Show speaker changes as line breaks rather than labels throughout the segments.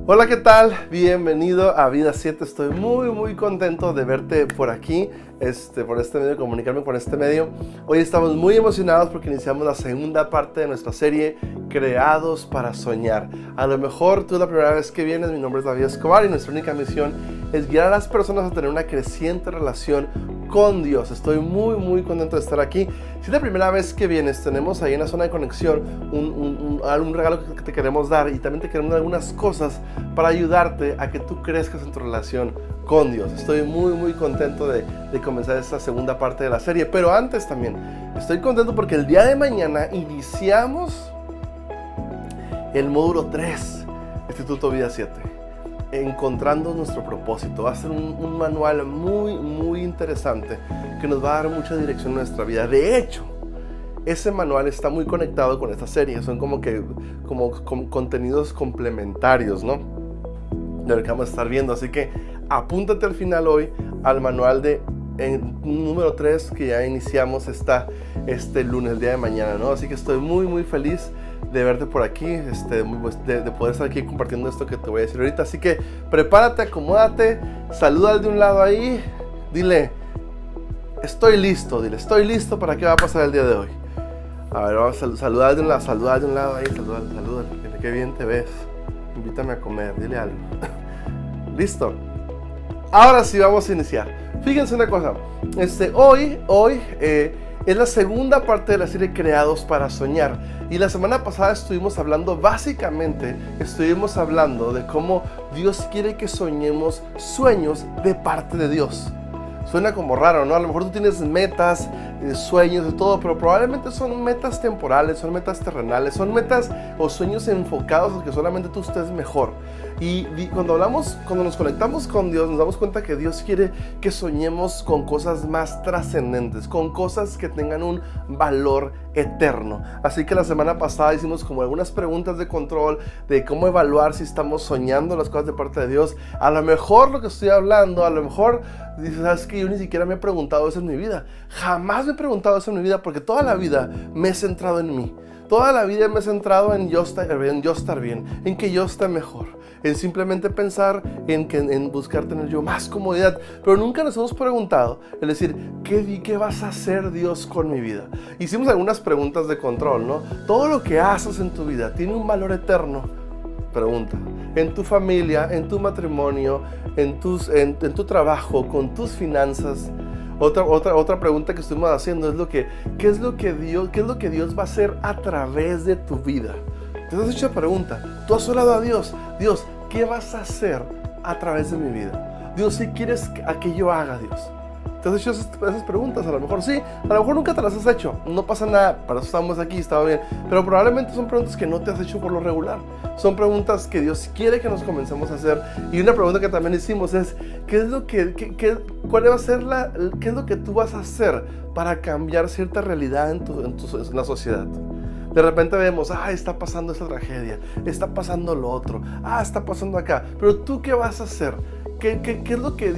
Hola, ¿qué tal? Bienvenido a Vida 7. Estoy muy contento de verte por aquí, por este medio, comunicarme por este medio. Hoy estamos muy emocionados porque iniciamos la segunda parte de nuestra serie Creados para Soñar. A lo mejor tú es la primera vez que vienes. Mi nombre es David Escobar y nuestra única misión es guiar a las personas a tener una creciente relación con Dios. Estoy muy contento de estar aquí. Si es la primera vez que vienes, tenemos ahí en la zona de conexión un regalo que te queremos dar, y también te queremos dar algunas cosas para ayudarte a que tú crezcas en tu relación con Dios. Estoy muy contento de comenzar esta segunda parte de la serie, pero antes también estoy contento porque el día de mañana iniciamos el módulo 3, Instituto Vida 7. Encontrando nuestro propósito. Va a ser un manual muy interesante que nos va a dar mucha dirección en nuestra vida. De hecho, ese manual está muy conectado con esta serie. Son como contenidos complementarios, ¿no? De lo que vamos a estar viendo. Así que apúntate al final hoy al manual de número 3 que ya iniciamos este lunes, el día de mañana, ¿no? Así que estoy muy feliz de verte por aquí, de poder estar aquí compartiendo esto que te voy a decir ahorita. Así que prepárate, acomódate, saluda al de un lado ahí, dile, estoy listo para qué va a pasar el día de hoy. A ver, vamos a saludar de un lado ahí, saluda, dile qué bien te ves, invítame a comer, dile algo. Listo. Ahora sí vamos a iniciar. Fíjense una cosa, hoy es la segunda parte de la serie Creados para Soñar. Y la semana pasada estuvimos hablando de cómo Dios quiere que soñemos sueños de parte de Dios. Suena como raro, ¿no? A lo mejor tú tienes metas, sueños, de todo, pero probablemente son metas temporales, son metas terrenales, son metas o sueños enfocados a que solamente tú estés mejor. Y cuando nos conectamos con Dios, nos damos cuenta que Dios quiere que soñemos con cosas más trascendentes, con cosas que tengan un valor eterno. Así que la semana pasada hicimos como algunas preguntas de control de cómo evaluar si estamos soñando las cosas de parte de Dios. A lo mejor lo que estoy hablando, a lo mejor dices, ¿sabes qué? Yo ni siquiera me he preguntado eso en mi vida. Jamás me he preguntado eso en mi vida, porque toda la vida me he centrado en mí. Toda la vida me he centrado en yo estar bien, en que yo esté mejor, en simplemente pensar en buscar tener yo más comodidad. Pero nunca nos hemos preguntado, es decir, ¿qué vas a hacer, Dios, con mi vida? Hicimos algunas preguntas de control, ¿no? ¿Todo lo que haces en tu vida tiene un valor eterno? Pregunta. En tu familia, en tu matrimonio, en tu trabajo, con tus finanzas. Otra pregunta que estuvimos haciendo es ¿qué es lo que Dios va a hacer a través de tu vida? Te has hecho la pregunta. Tú has orado a Dios. Dios, ¿qué vas a hacer a través de mi vida? Dios, ¿qué quieres que yo haga, Dios? ¿Te has hecho esas preguntas? A lo mejor sí, a lo mejor nunca te las has hecho. No pasa nada, para eso estamos aquí, está bien. Pero probablemente son preguntas que no te has hecho por lo regular. Son preguntas que Dios quiere que nos comencemos a hacer. Y una pregunta que también hicimos es, ¿qué es lo que tú vas a hacer para cambiar cierta realidad en la sociedad? De repente vemos, está pasando esta tragedia, está pasando lo otro, está pasando acá. Pero tú, ¿qué vas a hacer? ¿Qué es lo que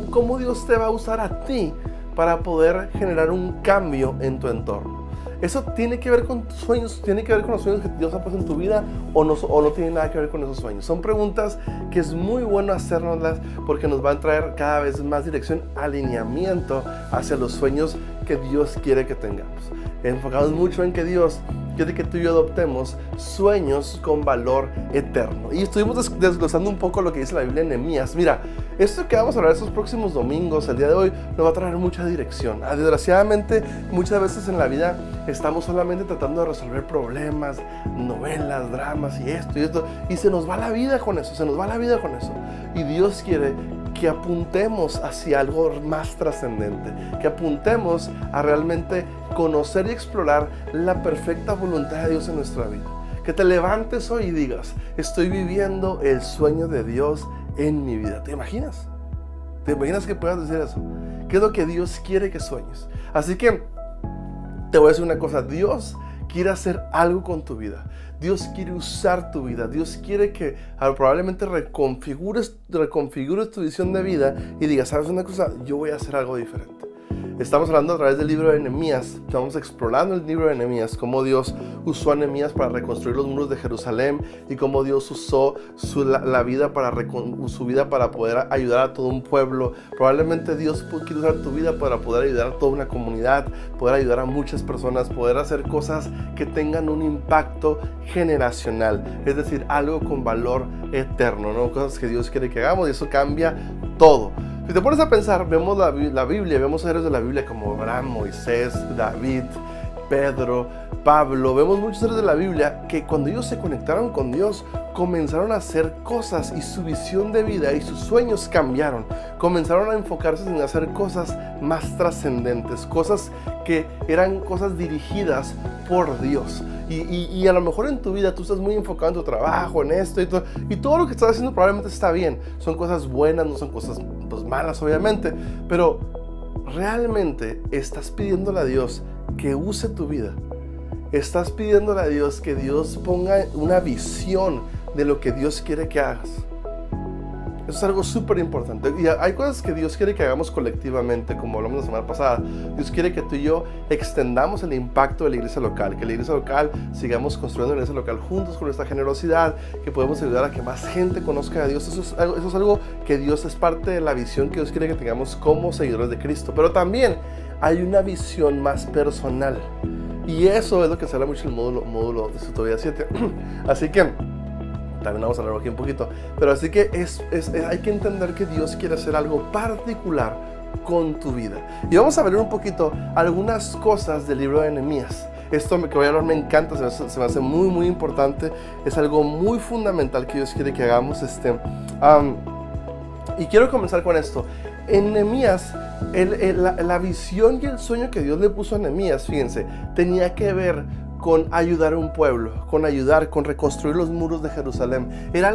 cómo Dios te va a usar a ti para poder generar un cambio en tu entorno? ¿Eso tiene que ver con tus sueños? ¿Tiene que ver con los sueños que Dios ha puesto en tu vida? ¿O no tiene nada que ver con esos sueños? Son preguntas que es muy bueno hacérnoslas, porque nos van a traer cada vez más dirección, alineamiento hacia los sueños que Dios quiere que tengamos. Enfocados mucho en que Dios quiere que tú y yo adoptemos sueños con valor eterno. Y estuvimos desglosando un poco lo que dice la Biblia en Nehemías. Mira, esto que vamos a hablar estos próximos domingos, el día de hoy, nos va a traer mucha dirección. Desgraciadamente, muchas veces en la vida estamos solamente tratando de resolver problemas, novelas, dramas y esto, y se nos va la vida con eso, Y Dios quiere que apuntemos hacia algo más trascendente, que apuntemos a realmente conocer y explorar la perfecta voluntad de Dios en nuestra vida. Que te levantes hoy y digas, estoy viviendo el sueño de Dios en mi vida. ¿Te imaginas? ¿Te imaginas que puedas decir eso? ¿Qué es lo que Dios quiere que sueñes? Así que te voy a decir una cosa, Dios quiere hacer algo con tu vida. Dios quiere usar tu vida. Dios quiere que probablemente reconfigures tu visión de vida y digas, ¿sabes una cosa? Yo voy a hacer algo diferente. Estamos hablando a través del libro de Nehemías, estamos explorando el libro de Nehemías, cómo Dios usó a Nehemías para reconstruir los muros de Jerusalén y cómo Dios usó su vida para poder ayudar a todo un pueblo. Probablemente Dios quiere usar tu vida para poder ayudar a toda una comunidad, poder ayudar a muchas personas, poder hacer cosas que tengan un impacto generacional, es decir, algo con valor eterno, ¿no? Cosas que Dios quiere que hagamos, y eso cambia todo. Si te pones a pensar, vemos la Biblia, vemos héroes de la Biblia como Abraham, Moisés, David, Pedro, Pablo. Vemos muchos héroes de la Biblia que cuando ellos se conectaron con Dios, comenzaron a hacer cosas y su visión de vida y sus sueños cambiaron. Comenzaron a enfocarse en hacer cosas más trascendentes, cosas que eran cosas dirigidas por Dios. Y a lo mejor en tu vida tú estás muy enfocado en tu trabajo, en esto y todo lo que estás haciendo probablemente está bien. Son cosas buenas, no son cosas malas obviamente, pero realmente estás pidiéndole a Dios que use tu vida. Estás pidiéndole a Dios que Dios ponga una visión de lo que Dios quiere que hagas. Eso es algo súper importante. Y hay cosas que Dios quiere que hagamos colectivamente, como hablamos la semana pasada. Dios quiere que tú y yo extendamos el impacto de la iglesia local, que la iglesia local sigamos construyendo la iglesia local juntos con nuestra generosidad, que podemos ayudar a que más gente conozca a Dios. Eso es algo que Dios es parte de la visión que Dios quiere que tengamos como seguidores de Cristo. Pero también hay una visión más personal. Y eso es lo que se habla mucho en el módulo de Tobías 7. Así que también vamos a hablar aquí un poquito, pero así que hay que entender que Dios quiere hacer algo particular con tu vida. Y vamos a ver un poquito algunas cosas del libro de Nehemías. Esto que voy a hablar me encanta, se me hace muy muy importante, es algo muy fundamental que Dios quiere que hagamos. Y quiero comenzar con esto. En Nehemías, la visión y el sueño que Dios le puso a Nehemías, fíjense, tenía que ver con ayudar a un pueblo, con reconstruir los muros de Jerusalén. Era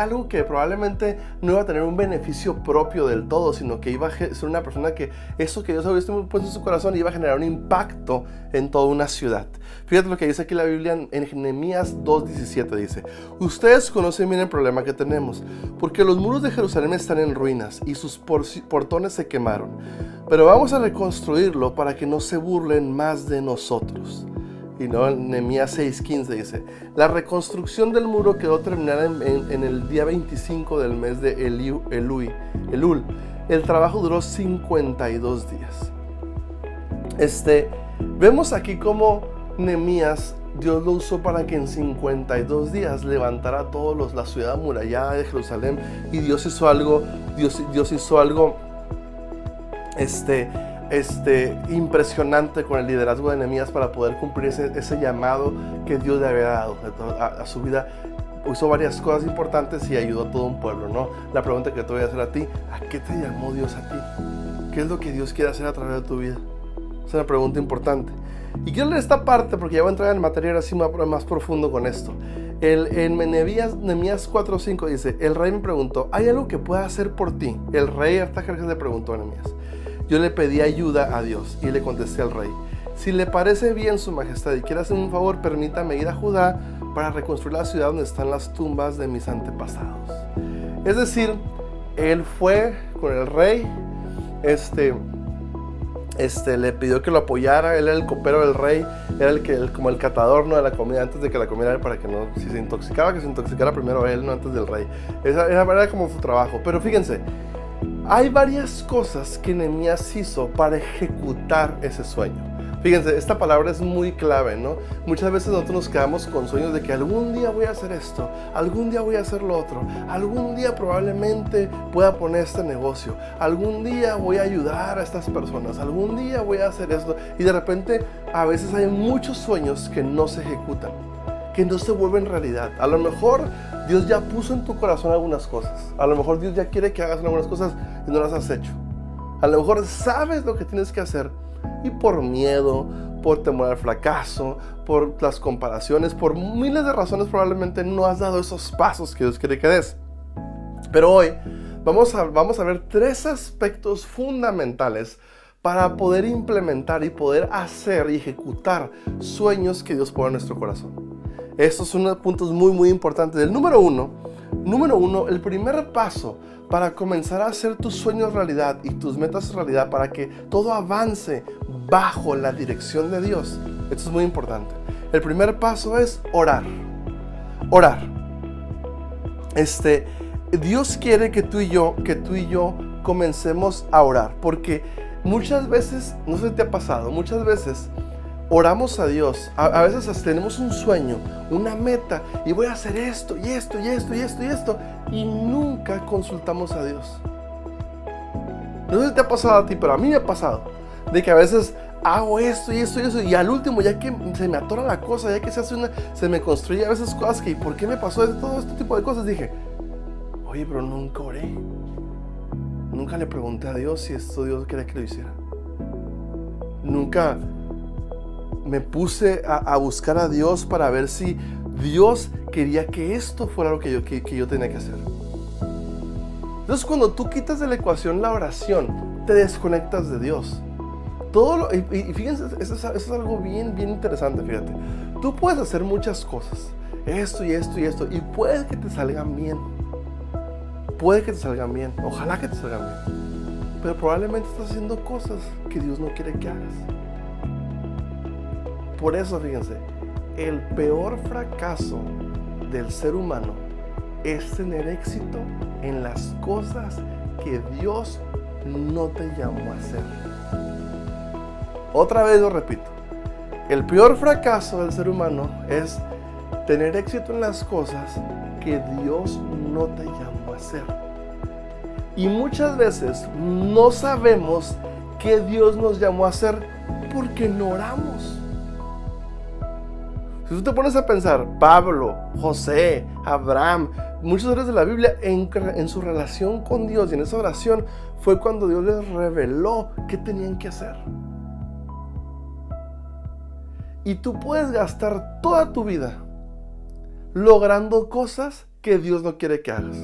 algo que probablemente no iba a tener un beneficio propio del todo, sino que iba a ser una persona que eso que Dios había puesto en su corazón iba a generar un impacto en toda una ciudad. Fíjate lo que dice aquí la Biblia en Nehemías 2:17, dice: ustedes conocen bien el problema que tenemos, porque los muros de Jerusalén están en ruinas y sus portones se quemaron, pero vamos a reconstruirlo para que no se burlen más de nosotros. Y no, en Nehemías 6:15 dice: la reconstrucción del muro quedó terminada en el día 25 del mes de Elul. El trabajo duró 52 días. Vemos aquí cómo Nehemías, Dios lo usó para que en 52 días levantara la ciudad amurallada de Jerusalén. Y Dios hizo algo impresionante con el liderazgo de Nehemías para poder cumplir ese llamado que Dios le había dado a su vida. Hizo varias cosas importantes y ayudó a todo un pueblo, ¿no? La pregunta que te voy a hacer a ti: ¿a qué te llamó Dios a ti? ¿Qué es lo que Dios quiere hacer a través de tu vida? Es una pregunta importante. Y quiero leer esta parte porque ya voy a entrar en el material así más profundo con esto. En Nehemías 4:5 dice: el rey me preguntó, ¿hay algo que pueda hacer por ti? El rey Artajerjes le preguntó a Nehemías. Yo le pedí ayuda a Dios y le contesté al rey: si le parece bien su majestad y quiere hacerme un favor, permítame ir a Judá para reconstruir la ciudad donde están las tumbas de mis antepasados. Es decir, él fue con el rey, le pidió que lo apoyara. Él era el copero del rey, era como el catador, ¿no?, de la comida antes de que la comiera él, para que no, si se intoxicaba, que se intoxicara primero él, no antes del rey. Esa era como su trabajo. Pero fíjense, hay varias cosas que Nehemías hizo para ejecutar ese sueño. Fíjense, esta palabra es muy clave, ¿no? Muchas veces nosotros nos quedamos con sueños de que algún día voy a hacer esto, algún día voy a hacer lo otro, algún día probablemente pueda poner este negocio, algún día voy a ayudar a estas personas, algún día voy a hacer esto. Y de repente a veces hay muchos sueños que no se ejecutan, que no se vuelven realidad. A lo mejor Dios ya puso en tu corazón algunas cosas, a lo mejor Dios ya quiere que hagas algunas cosas y no las has hecho. A lo mejor sabes lo que tienes que hacer y por miedo, por temor al fracaso, por las comparaciones, por miles de razones probablemente no has dado esos pasos que Dios quiere que des. Pero hoy vamos a ver 3 aspectos fundamentales para poder implementar y poder hacer y ejecutar sueños que Dios pone en nuestro corazón. Estos son unos puntos muy, muy importantes. El número uno, el primer paso para comenzar a hacer tus sueños realidad y tus metas realidad, para que todo avance bajo la dirección de Dios. Esto es muy importante. El primer paso es orar. Orar. Dios quiere que tú y yo comencemos a orar, porque muchas veces, no sé si te ha pasado, muchas veces oramos a Dios, a veces hasta tenemos un sueño, una meta, y voy a hacer esto, y esto, y esto, y esto, y esto, y nunca consultamos a Dios. No sé si te ha pasado a ti, pero a mí me ha pasado, de que a veces hago esto, y esto, y eso, y al último, ya que se me atora la cosa, ya que se me construye a veces cosas que, ¿por qué me pasó todo este tipo de cosas? Dije, oye, pero nunca oré. Nunca le pregunté a Dios si esto Dios quería que lo hiciera. Nunca me puse a buscar a Dios para ver si Dios quería que esto fuera lo que yo tenía que hacer. Entonces, cuando tú quitas de la ecuación la oración, te desconectas de Dios. Y fíjense, eso es algo bien, bien interesante, fíjate. Tú puedes hacer muchas cosas, esto y esto y esto, y puede que te salgan bien. Puede que te salgan bien, ojalá que te salgan bien, pero probablemente estás haciendo cosas que Dios no quiere que hagas. Por eso, fíjense, el peor fracaso del ser humano es tener éxito en las cosas que Dios no te llamó a hacer. Otra vez lo repito, el peor fracaso del ser humano es tener éxito en las cosas que Dios no te llamó a hacer. Y muchas veces no sabemos qué Dios nos llamó a hacer porque no oramos. Si tú te pones a pensar, Pablo, José, Abraham, muchos hombres de la Biblia, en su relación con Dios y en esa oración fue cuando Dios les reveló qué tenían que hacer. Y tú puedes gastar toda tu vida logrando cosas que Dios no quiere que hagas.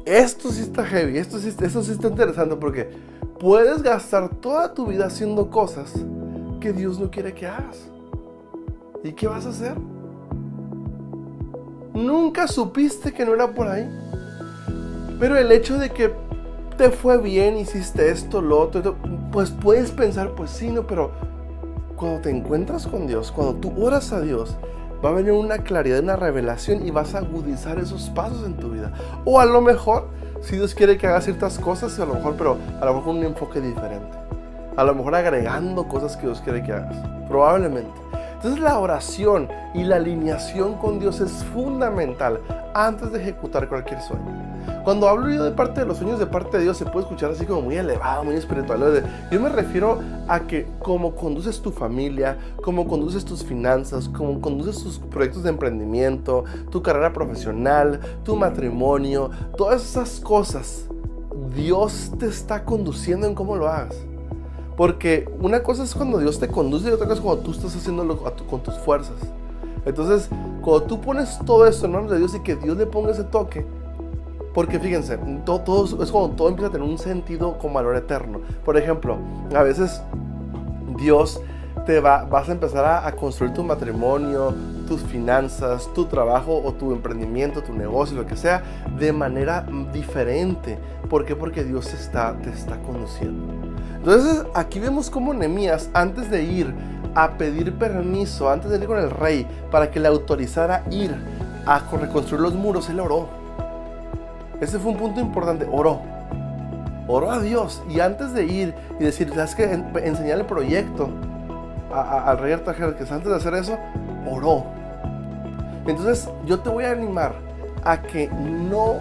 Esto sí está heavy, esto sí está interesante, porque puedes gastar toda tu vida haciendo cosas que Dios no quiere que hagas. ¿Y qué vas a hacer? Nunca supiste que no era por ahí. Pero el hecho de que te fue bien, hiciste esto, lo otro, pues puedes pensar, pues sí, no, pero cuando te encuentras con Dios, cuando tú oras a Dios, va a venir una claridad, una revelación, y vas a agudizar esos pasos en tu vida. O a lo mejor, si Dios quiere que hagas ciertas cosas, pero a lo mejor con un enfoque diferente. A lo mejor agregando cosas que Dios quiere que hagas. Probablemente. Entonces la oración y la alineación con Dios es fundamental antes de ejecutar cualquier sueño. Cuando hablo yo de parte de los sueños de parte de Dios, se puede escuchar así como muy elevado, muy espiritual. Yo me refiero a que como conduces tu familia, como conduces tus finanzas, como conduces tus proyectos de emprendimiento, tu carrera profesional, tu matrimonio, todas esas cosas, Dios te está conduciendo en cómo lo hagas. Porque una cosa es cuando Dios te conduce y otra cosa es cuando tú estás haciéndolo con tus fuerzas. Entonces, cuando tú pones todo esto en manos de Dios y que Dios le ponga ese toque, porque fíjense, todo es cuando todo empieza a tener un sentido con valor eterno. Por ejemplo, a veces Dios vas a empezar a construir tu matrimonio, tus finanzas, tu trabajo o tu emprendimiento, tu negocio, lo que sea, de manera diferente. ¿Por qué? Porque Dios te está conduciendo. Entonces aquí vemos cómo Nehemías, antes de ir a pedir permiso, antes de ir con el rey para que le autorizara ir a reconstruir los muros, él oró. Ese fue un punto importante, oró a Dios, y antes de ir y decir, ¿sabes qué? Enseñar el proyecto al rey Artajerjes, antes de hacer eso, oró. Entonces yo te voy a animar a que no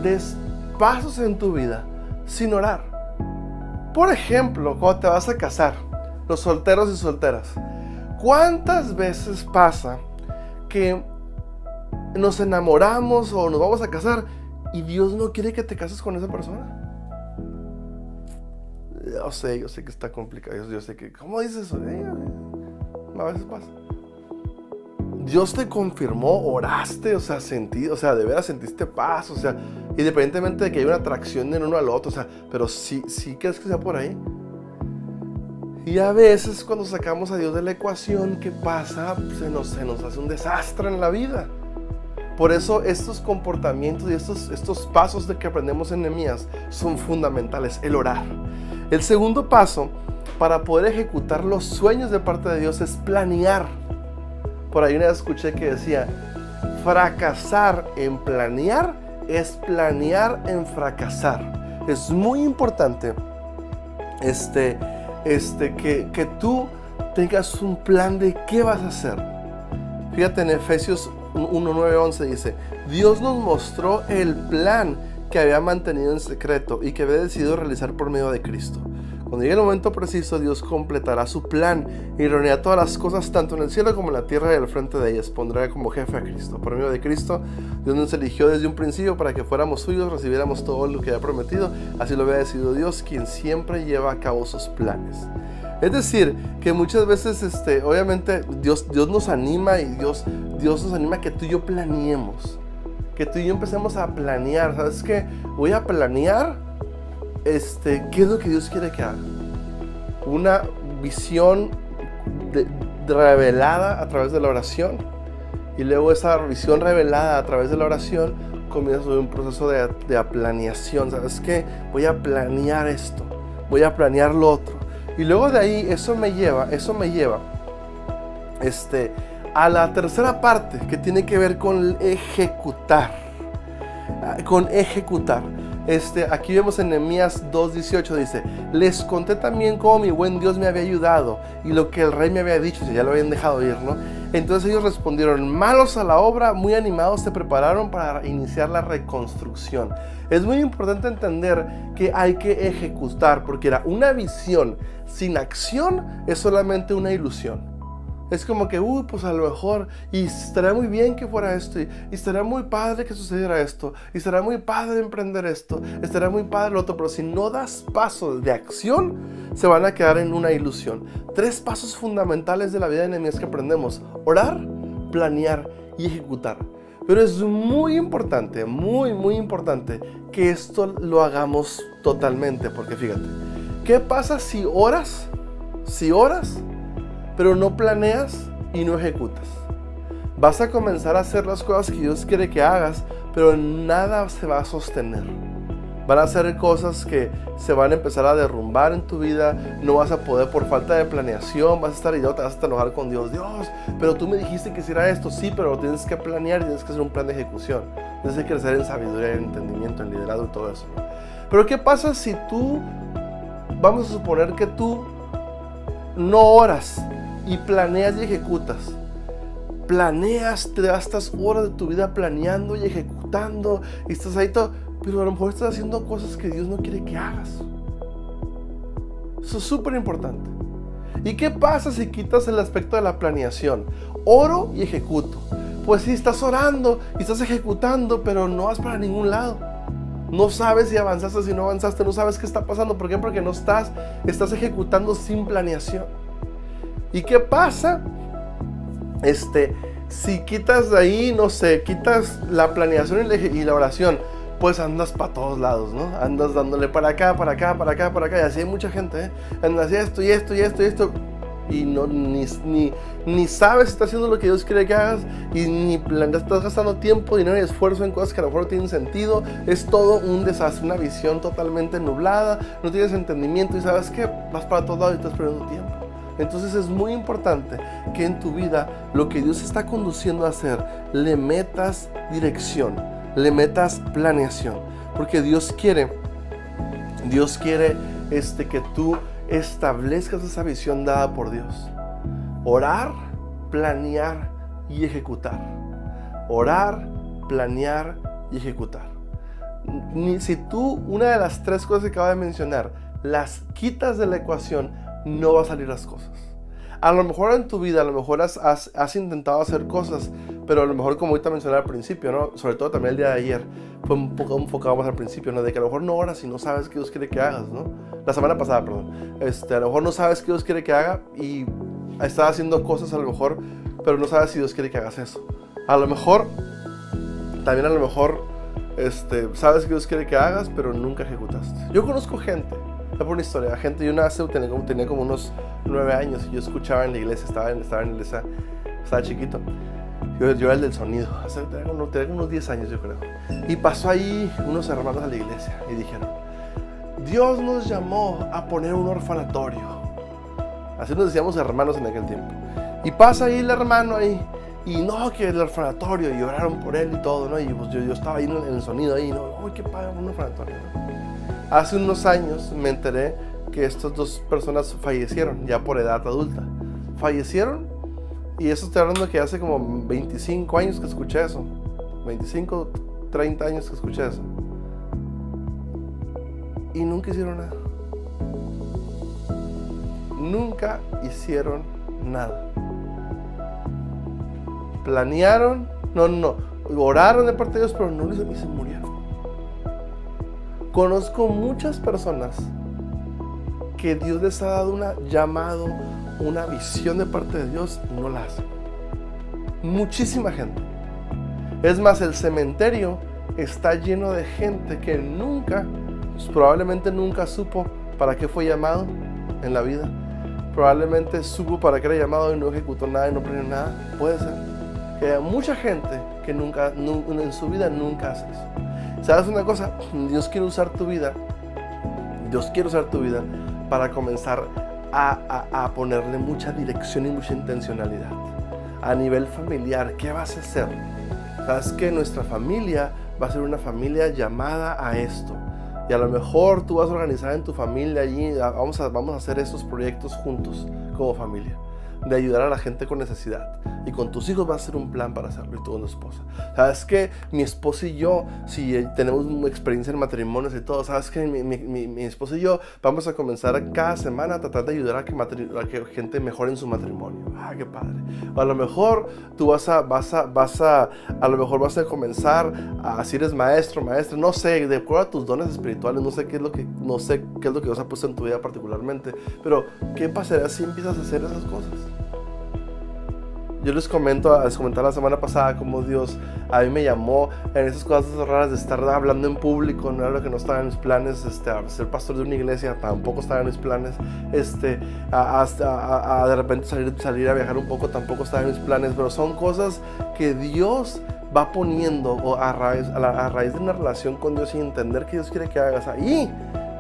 des pasos en tu vida sin orar. Por ejemplo, cuando te vas a casar, los solteros y solteras, ¿cuántas veces pasa que nos enamoramos o nos vamos a casar y Dios no quiere que te cases con esa persona? Yo sé que está complicado, yo sé que, ¿cómo dices eso? A veces pasa. Dios te confirmó, oraste, de veras sentiste paz, independientemente de que haya una atracción del uno al otro, pero sí crees que sea por ahí. Y a veces cuando sacamos a Dios de la ecuación, ¿qué pasa? Se nos hace un desastre en la vida. Por eso estos comportamientos y estos pasos de que aprendemos en Nehemías son fundamentales, el orar. El segundo paso para poder ejecutar los sueños de parte de Dios es planear. Por ahí una vez escuché que decía, fracasar en planear es planear en fracasar. Es muy importante que tú tengas un plan de qué vas a hacer. Fíjate en Efesios 1:9-11 dice, Dios nos mostró el plan que había mantenido en secreto y que había decidido realizar por medio de Cristo. Cuando llegue el momento preciso, Dios completará su plan y reunirá todas las cosas, tanto en el cielo como en la tierra, y al frente de ellas pondrá como jefe a Cristo. Por medio de Cristo, Dios nos eligió desde un principio para que fuéramos suyos, recibiéramos todo lo que había prometido. Así lo había decidido Dios, quien siempre lleva a cabo sus planes. Es decir, que muchas veces, obviamente, Dios nos anima, y Dios nos anima a que tú y yo planeemos. Que tú y yo empecemos a planear. ¿Sabes qué? Voy a planear ¿qué es lo que Dios quiere que haga? Una visión revelada a través de la oración. Y luego esa visión revelada a través de la oración comienza un proceso de planeación. ¿Sabes qué? Voy a planear esto. Voy a planear lo otro. Y luego de ahí eso me lleva a la tercera parte, que tiene que ver con ejecutar. Aquí vemos en Nehemías 2:18, dice, les conté también cómo mi buen Dios me había ayudado y lo que el rey me había dicho, si ya lo habían dejado ir, ¿no? Entonces ellos respondieron, manos a la obra, muy animados se prepararon para iniciar la reconstrucción. Es muy importante entender que hay que ejecutar, porque una visión sin acción es solamente una ilusión. Es como que, pues a lo mejor, y estaría muy bien que fuera esto, y estaría muy padre que sucediera esto, y estaría muy padre emprender esto, estaría muy padre lo otro, pero si no das pasos de acción, se van a quedar en una ilusión. 3 pasos fundamentales de la vida de Nehemías que aprendemos: orar, planear y ejecutar. Pero es muy importante, muy importante que esto lo hagamos totalmente, porque fíjate, ¿qué pasa si oras, pero no planeas y no ejecutas? Vas a comenzar a hacer las cosas que Dios quiere que hagas, pero nada se va a sostener. Van a ser cosas que se van a empezar a derrumbar en tu vida. No vas a poder por falta de planeación. Vas a estar idiota, vas a enojar con Dios. Dios, pero tú me dijiste que hiciera esto. Sí, pero lo tienes que planear y tienes que hacer un plan de ejecución. Tienes que crecer en sabiduría, en entendimiento, en liderazgo y todo eso, ¿no? Pero ¿qué pasa si tú, vamos a suponer que tú no oras y planeas y ejecutas? Planeas, te gastas horas de tu vida planeando y ejecutando y estás ahí todo, pero a lo mejor estás haciendo cosas que Dios no quiere que hagas. Eso es súper importante. ¿Y qué pasa si quitas el aspecto de la planeación? Oro y ejecuto. Pues sí, estás orando y estás ejecutando, pero no vas para ningún lado. No sabes si avanzaste, si no avanzaste, no sabes qué está pasando. ¿Por qué? Porque no estás ejecutando sin planeación. ¿Y qué pasa? Si quitas de ahí, no sé, quitas la planeación y la oración, pues andas para todos lados, ¿no? Andas dándole para acá, y así hay mucha gente, ¿eh? Andas esto, y no, ni sabes si estás haciendo lo que Dios quiere que hagas, y ni estás gastando tiempo, dinero y esfuerzo en cosas que a lo mejor no tienen sentido. Es todo un desastre, una visión totalmente nublada, no tienes entendimiento, y sabes que vas para todos lados y estás perdiendo tiempo. Entonces es muy importante que en tu vida lo que Dios está conduciendo a hacer, le metas dirección, le metas planeación, porque Dios quiere que tú establezcas esa visión dada por Dios. Orar, planear y ejecutar. Orar, planear y ejecutar. Si tú una de las 3 cosas que acabo de mencionar las quitas de la ecuación, no va a salir las cosas. A lo mejor en tu vida, a lo mejor has intentado hacer cosas, pero a lo mejor, como ahorita mencioné al principio, ¿no? Sobre todo también el día de ayer, fue un poco enfocado más al principio, ¿no? De que a lo mejor no oras y no sabes qué Dios quiere que hagas, ¿no? La semana pasada, perdón. A lo mejor no sabes qué Dios quiere que haga y estás haciendo cosas a lo mejor, pero no sabes si Dios quiere que hagas eso. A lo mejor, sabes que Dios quiere que hagas, pero nunca ejecutaste. Yo conozco gente, por una historia, gente, yo una vez tenía como unos 9 años y yo escuchaba en la iglesia, estaba en la iglesia, estaba chiquito. Yo era el del sonido, tenía unos 10 años yo creo. Y pasó ahí unos hermanos a la iglesia y dijeron, Dios nos llamó a poner un orfanatorio. Así nos decíamos hermanos en aquel tiempo. Y pasa ahí el hermano ahí, y no, que el orfanatorio, y oraron por él y todo, ¿no? Y pues yo estaba ahí en el sonido ahí, ¿no? Uy, qué padre, un orfanatorio, ¿no? Hace unos años me enteré que estas 2 personas fallecieron, ya por edad adulta. Fallecieron, y eso estoy hablando que hace como 25 años que escuché eso. 25, 30 años que escuché eso. Y nunca hicieron nada. Nunca hicieron nada. Planearon, oraron de parte de Dios, pero no lo hicieron y se murieron. Conozco muchas personas que Dios les ha dado un llamado, una visión de parte de Dios y no la hacen. Muchísima gente. Es más, el cementerio está lleno de gente que probablemente nunca supo para qué fue llamado en la vida. Probablemente supo para qué era llamado y no ejecutó nada y no planeó nada. Puede ser que haya mucha gente que nunca en su vida nunca hace eso. ¿Sabes una cosa? Dios quiere usar tu vida. Dios quiere usar tu vida para comenzar a ponerle mucha dirección y mucha intencionalidad. A nivel familiar, ¿qué vas a hacer? Sabes que nuestra familia va a ser una familia llamada a esto. Y a lo mejor tú vas a organizar en tu familia allí, vamos a hacer estos proyectos juntos como familia, de ayudar a la gente con necesidad. Y con tus hijos vas a hacer un plan para hacerlo, y tú con tu esposa. Sabes que mi esposa y yo, si tenemos una experiencia en matrimonios y todo, sabes que mi esposa y yo vamos a comenzar cada semana a tratar de ayudar a que gente mejore en su matrimonio. Qué padre. O a lo mejor tú a lo mejor vas a comenzar si eres maestra, no sé, de acuerdo a tus dones espirituales, no sé qué es lo que Dios ha puesto en tu vida particularmente, pero ¿qué pasaría si empiezas a hacer esas cosas? Yo les comentaba la semana pasada cómo Dios a mí me llamó en esas cosas raras de estar hablando en público. No era lo que no estaba en mis planes, ser pastor de una iglesia tampoco estaba en mis planes, de repente salir a viajar un poco tampoco estaba en mis planes, pero son cosas que Dios va poniendo a raíz de una relación con Dios y entender que Dios quiere que hagas ahí.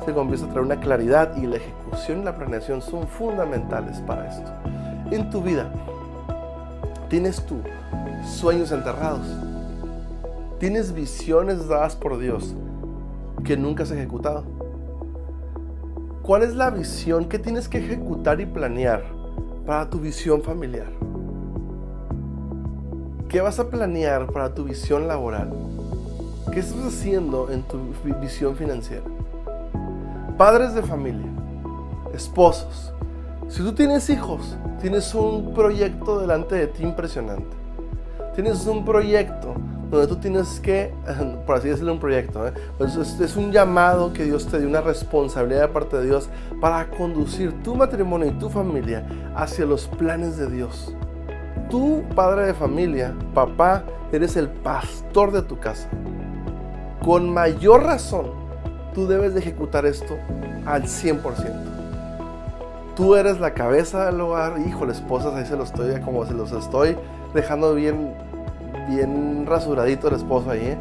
Se comienza a traer una claridad, y la ejecución y la planeación son fundamentales para esto. En tu vida tienes tú sueños enterrados, tienes visiones dadas por Dios que nunca has ejecutado. ¿Cuál es la visión que tienes que ejecutar y planear para tu visión familiar? ¿Qué vas a planear para tu visión laboral? ¿Qué estás haciendo en tu visión financiera? Padres de familia, esposos, si tú tienes hijos, tienes un proyecto delante de ti impresionante. Tienes un proyecto donde tú tienes que, por así decirlo, un proyecto, es un llamado que Dios te dio, una responsabilidad de parte de Dios para conducir tu matrimonio y tu familia hacia los planes de Dios. Tú, padre de familia, papá, eres el pastor de tu casa. Con mayor razón, tú debes de ejecutar esto al 100%. Tú eres la cabeza del hogar. Híjole, esposas, ahí se los estoy dejando bien rasuradito el esposo ahí,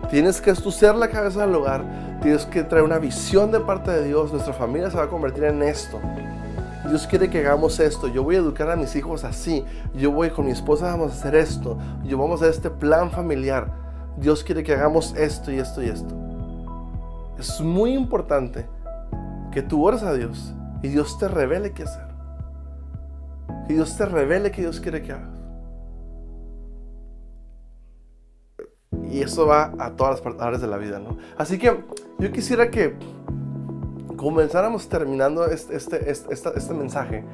Tienes que tú ser la cabeza del hogar. Tienes que traer una visión de parte de Dios. Nuestra familia se va a convertir en esto. Dios quiere que hagamos esto. Yo voy a educar a mis hijos así. Yo voy con mi esposa, vamos a hacer esto. Vamos a hacer este plan familiar. Dios quiere que hagamos esto y esto y esto. Es muy importante que tú ores a Dios y Dios te revele qué hacer. Que Dios te revele qué Dios quiere que hagas. Y eso va a todas las áreas de la vida, ¿no? Así que yo quisiera que comenzáramos terminando este mensaje,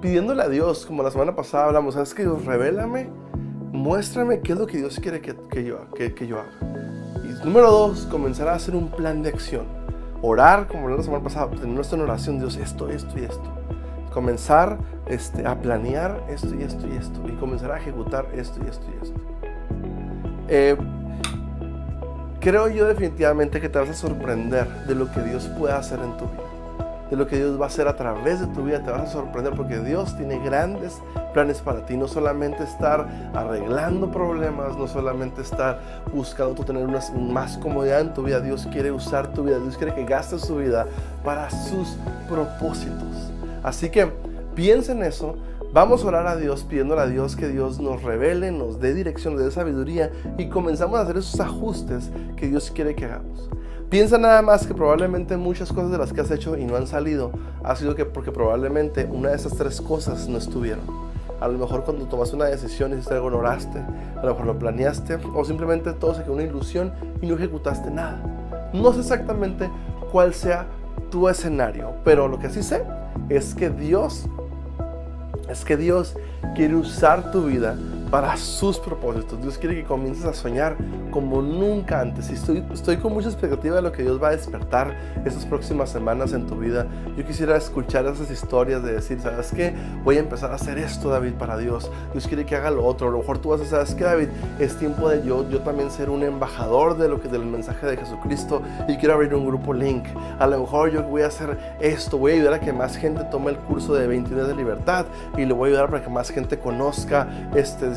pidiéndole a Dios, como la semana pasada hablamos, ¿sabes qué? Dios, revélame, muéstrame qué es lo que Dios quiere que yo haga. Y número 2, comenzar a hacer un plan de acción. Orar, como la semana pasada, tener nuestra oración, Dios, esto y esto. Comenzar a planear esto y esto y esto. Y comenzar a ejecutar esto y esto y esto. Creo yo definitivamente que te vas a sorprender de lo que Dios puede hacer en tu vida. de lo que Dios va a hacer a través de tu vida. Te vas a sorprender porque Dios tiene grandes planes para ti. No solamente estar arreglando problemas, no solamente estar buscando tú tener más comodidad en tu vida. Dios quiere usar tu vida, Dios quiere que gastes tu vida para sus propósitos. Así que piensa en eso. Vamos a orar a Dios, pidiéndole a Dios que Dios nos revele, nos dé dirección, nos dé sabiduría y comenzamos a hacer esos ajustes que Dios quiere que hagamos. Piensa nada más que probablemente muchas cosas de las que has hecho y no han salido ha sido porque probablemente una de esas 3 cosas no estuvieron. A lo mejor cuando tomaste una decisión hiciste algo, lo oraste, a lo mejor lo planeaste o simplemente todo se quedó una ilusión y no ejecutaste nada. No sé exactamente cuál sea tu escenario, pero lo que sí sé es que Dios quiere usar tu vida para sus propósitos. Dios quiere que comiences a soñar como nunca antes. Y estoy con mucha expectativa de lo que Dios va a despertar estas próximas semanas en tu vida. Yo quisiera escuchar esas historias de decir, ¿sabes qué? Voy a empezar a hacer esto, David, para Dios. Dios quiere que haga lo otro. A lo mejor tú vas a decir, ¿sabes qué, David? Es tiempo de yo también ser un embajador del mensaje de Jesucristo y quiero abrir un grupo Link. A lo mejor yo voy a hacer esto, voy a ayudar a que más gente tome el curso de 21 días de libertad y le voy a ayudar para que más gente conozca,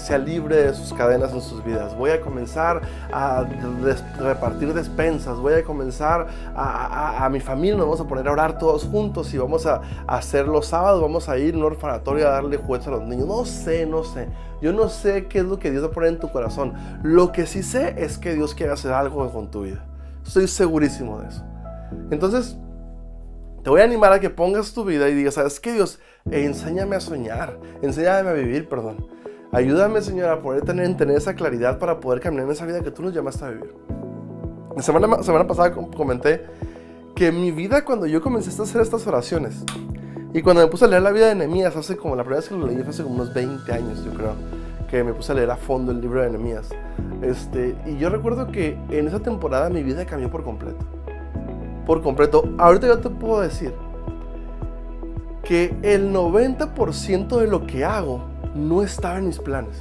sea libre de sus cadenas en sus vidas. Voy a comenzar a repartir despensas, voy a comenzar a mi familia, nos vamos a poner a orar todos juntos y vamos a hacer los sábados, vamos a ir a un orfanatorio a darle juguetes a los niños. No sé, yo no sé qué es lo que Dios va a poner en tu corazón. Lo que sí sé es que Dios quiere hacer algo con tu vida. Estoy segurísimo de eso. Entonces te voy a animar a que pongas tu vida y digas, ¿sabes qué, Dios? Enséñame a soñar, enséñame a vivir, Ayúdame, Señor, a poder tener esa claridad para poder caminar en esa vida que tú nos llamaste a vivir. La semana pasada comenté que mi vida, cuando yo comencé a hacer estas oraciones y cuando me puse a leer la vida de Nehemías, la primera vez que lo leí fue hace como unos 20 años, yo creo, que me puse a leer a fondo el libro de Nehemías. Y yo recuerdo que en esa temporada mi vida cambió por completo. Ahorita yo te puedo decir que el 90% de lo que hago no estaba en mis planes.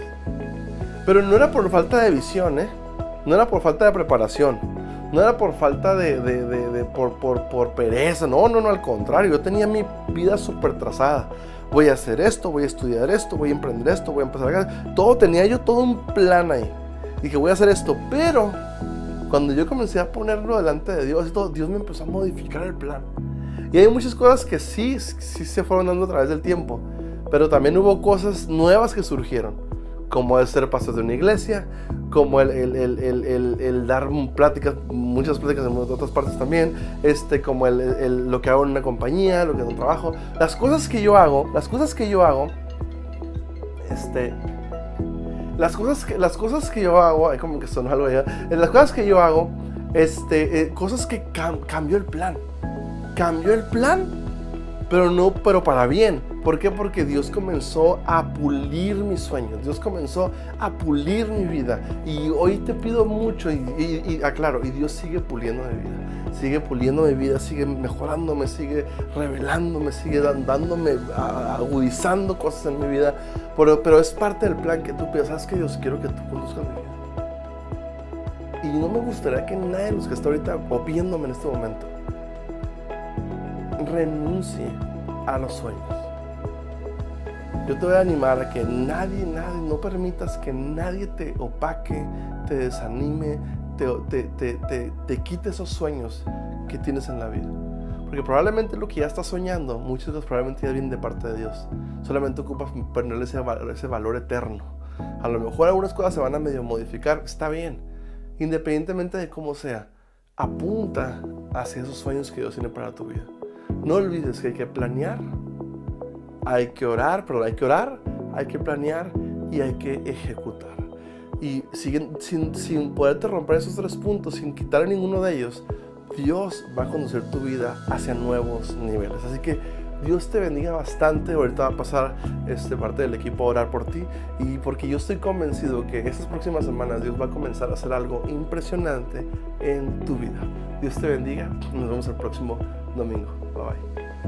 Pero no era por falta de visión, no era por falta de preparación, no era por falta por pereza, no, al contrario, yo tenía mi vida súper trazada. Voy a hacer esto, voy a estudiar esto, voy a emprender esto, voy a empezar a... Tenía yo todo un plan ahí. Dije, voy a hacer esto, pero cuando yo comencé a ponerlo delante de Dios, Dios me empezó a modificar el plan. Y hay muchas cosas que sí se fueron dando a través del tiempo, pero también hubo cosas nuevas que surgieron, como el ser pastor de una iglesia, como el dar pláticas, muchas pláticas en otras partes también, como lo que hago en una compañía, lo que hago en un trabajo. Las cosas que yo hago, las cosas que yo hago, ay, como que sonó algo allá, las cosas que yo hago, cosas que cambió el plan, pero para bien. ¿Por qué? Porque Dios comenzó a pulir mis sueños, Dios comenzó a pulir mi vida, y hoy te pido mucho, y Dios sigue puliendo mi vida, sigue mejorándome, sigue revelándome, sigue dándome, agudizando cosas en mi vida, pero es parte del plan que tú piensas. ¿Sabes qué, Dios? Quiero que tú conduzcas mi vida, y no me gustaría que nadie de los que está ahorita o viéndome en este momento renuncie a los sueños. Yo te voy a animar a que nadie, no permitas que nadie te opaque, te desanime, te quite esos sueños que tienes en la vida. Porque probablemente lo que ya estás soñando, muchos de los probablemente ya vienen de parte de Dios. Solamente ocupas ponerle ese valor eterno. A lo mejor algunas cosas se van a medio modificar, está bien. Independientemente de cómo sea, apunta hacia esos sueños que Dios tiene para tu vida. No olvides que hay que planear, hay que orar, hay que planear y hay que ejecutar. Y sin poderte romper esos 3 puntos, sin quitar ninguno de ellos, Dios va a conducir tu vida hacia nuevos niveles. Así que Dios te bendiga bastante. Ahorita va a pasar parte del equipo a orar por ti, y porque yo estoy convencido que estas próximas semanas Dios va a comenzar a hacer algo impresionante en tu vida. Dios te bendiga. Nos vemos el próximo domingo. Bye bye.